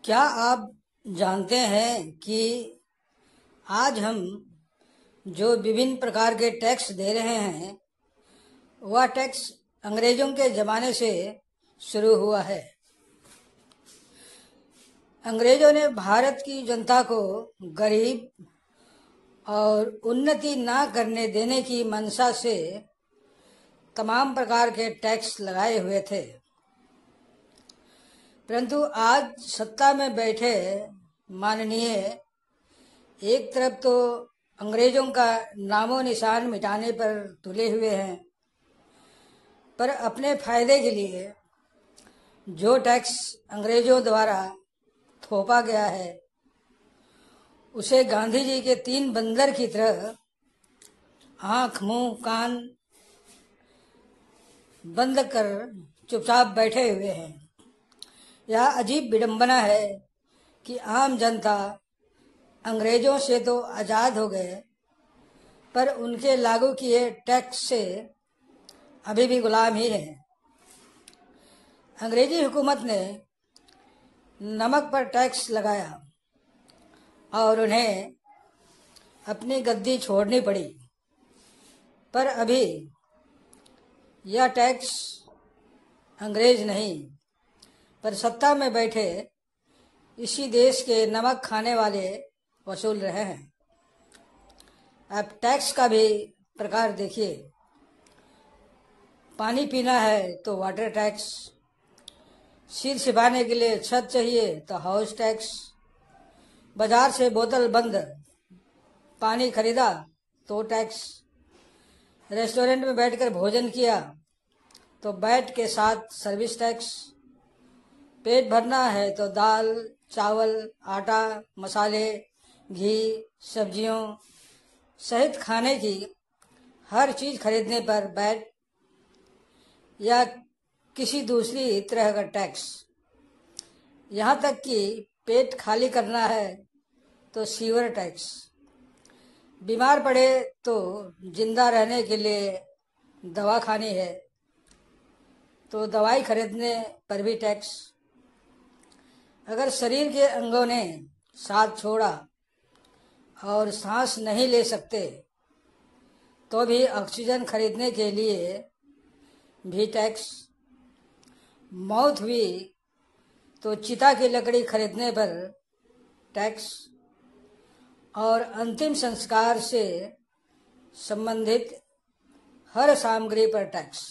क्या आप जानते हैं कि आज हम जो विभिन्न प्रकार के टैक्स दे रहे हैं वह टैक्स अंग्रेजों के ज़माने से शुरू हुआ है। अंग्रेजों ने भारत की जनता को गरीब और उन्नति ना करने देने की मंशा से तमाम प्रकार के टैक्स लगाए हुए थे, परंतु आज सत्ता में बैठे माननीय एक तरफ तो अंग्रेजों का नामो निशान मिटाने पर तुले हुए हैं, पर अपने फायदे के लिए जो टैक्स अंग्रेजों द्वारा थोपा गया है उसे गांधी जी के 3 बंदर की तरह आंख मुंह कान बंद कर चुपचाप बैठे हुए हैं। यह अजीब विडंबना है कि आम जनता अंग्रेजों से तो आज़ाद हो गए, पर उनके लागू किए टैक्स से अभी भी गुलाम ही है। अंग्रेजी हुकूमत ने नमक पर टैक्स लगाया और उन्हें अपनी गद्दी छोड़नी पड़ी, पर अभी यह टैक्स अंग्रेज नहीं पर सत्ता में बैठे इसी देश के नमक खाने वाले वसूल रहे हैं। अब टैक्स का भी प्रकार देखिए। पानी पीना है तो वाटर टैक्स, सिर छिपाने के लिए छत चाहिए तो हाउस टैक्स, बाजार से बोतल बंद पानी खरीदा तो टैक्स, रेस्टोरेंट में बैठकर भोजन किया तो बैठ के साथ सर्विस टैक्स, पेट भरना है तो दाल चावल आटा मसाले घी सब्जियों सहित खाने की हर चीज़ खरीदने पर वैट या किसी दूसरी तरह का टैक्स, यहाँ तक कि पेट खाली करना है तो सीवर टैक्स, बीमार पड़े तो जिंदा रहने के लिए दवा खानी है तो दवाई खरीदने पर भी टैक्स, अगर शरीर के अंगों ने साथ छोड़ा और सांस नहीं ले सकते तो भी ऑक्सीजन खरीदने के लिए भी टैक्स, मौत हुई तो चिता की लकड़ी खरीदने पर टैक्स और अंतिम संस्कार से संबंधित हर सामग्री पर टैक्स।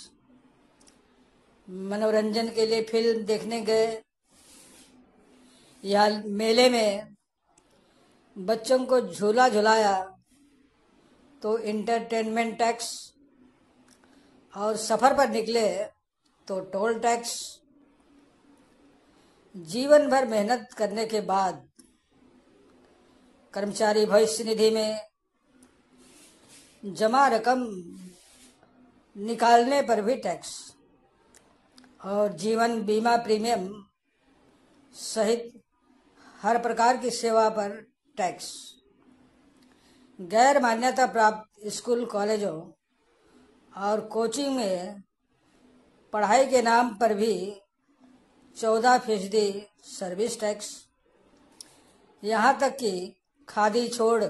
मनोरंजन के लिए फिल्म देखने गए या मेले में बच्चों को झूला झुलाया तो इंटरटेनमेंट टैक्स, और सफ़र पर निकले तो टोल टैक्स। जीवन भर मेहनत करने के बाद कर्मचारी भविष्य निधि में जमा रकम निकालने पर भी टैक्स और जीवन बीमा प्रीमियम सहित हर प्रकार की सेवा पर टैक्स। गैर मान्यता प्राप्त स्कूल कॉलेजों और कोचिंग में पढ़ाई के नाम पर भी 14% सर्विस टैक्स, यहाँ तक कि खादी छोड़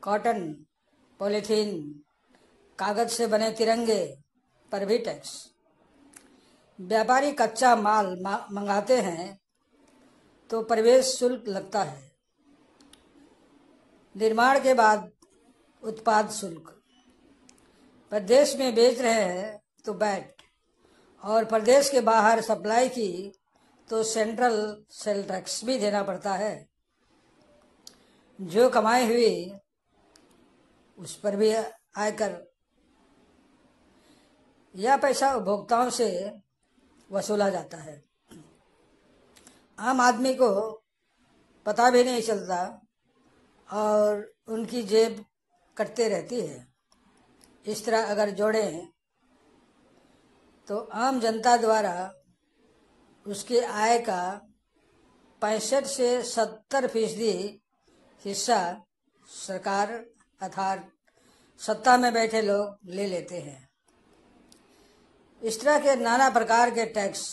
कॉटन पॉलीथीन कागज से बने तिरंगे पर भी टैक्स। व्यापारी कच्चा माल मंगाते हैं तो प्रवेश शुल्क लगता है, निर्माण के बाद उत्पाद शुल्क, प्रदेश में बेच रहे हैं तो वैट, और प्रदेश के बाहर सप्लाई की तो सेंट्रल सेल टैक्स भी देना पड़ता है। जो कमाई हुई उस पर भी आयकर। यह पैसा उपभोक्ताओं से वसूला जाता है, आम आदमी को पता भी नहीं चलता और उनकी जेब कटते रहती है। इस तरह अगर जोड़ें तो आम जनता द्वारा उसके आय का 65 से 70% हिस्सा सरकार अर्थात सत्ता में बैठे लोग ले लेते हैं। इस तरह के नाना प्रकार के टैक्स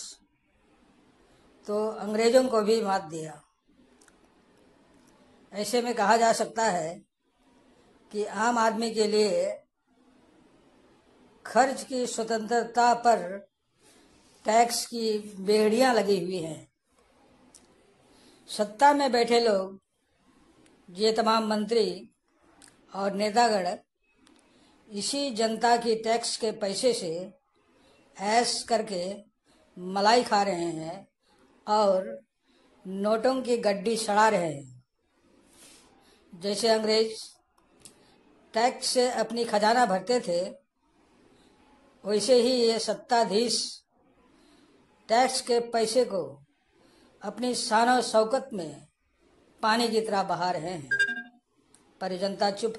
तो अंग्रेजों को भी मात दिया। ऐसे में कहा जा सकता है कि आम आदमी के लिए खर्च की स्वतंत्रता पर टैक्स की बेड़ियां लगी हुई हैं। सत्ता में बैठे लोग, ये तमाम मंत्री और नेतागण इसी जनता की टैक्स के पैसे से ऐश करके मलाई खा रहे हैं और नोटों की गड्डी सड़ा रहे हैं। जैसे अंग्रेज टैक्स से अपनी खजाना भरते थे, वैसे ही ये सत्ताधीश टैक्स के पैसे को अपनी शान शौकत में पानी की तरह बहा रहे हैं। पर जनता चुप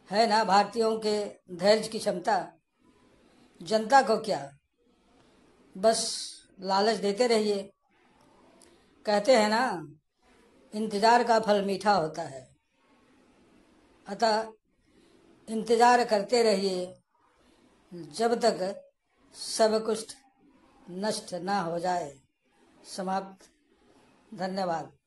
है ना भारतीयों के धैर्य की क्षमता। जनता को क्या, बस लालच देते रहिए। कहते हैं ना, इंतजार का फल मीठा होता है। अतः इंतजार करते रहिए जब तक सब कुछ नष्ट ना हो जाए। समाप्त। धन्यवाद।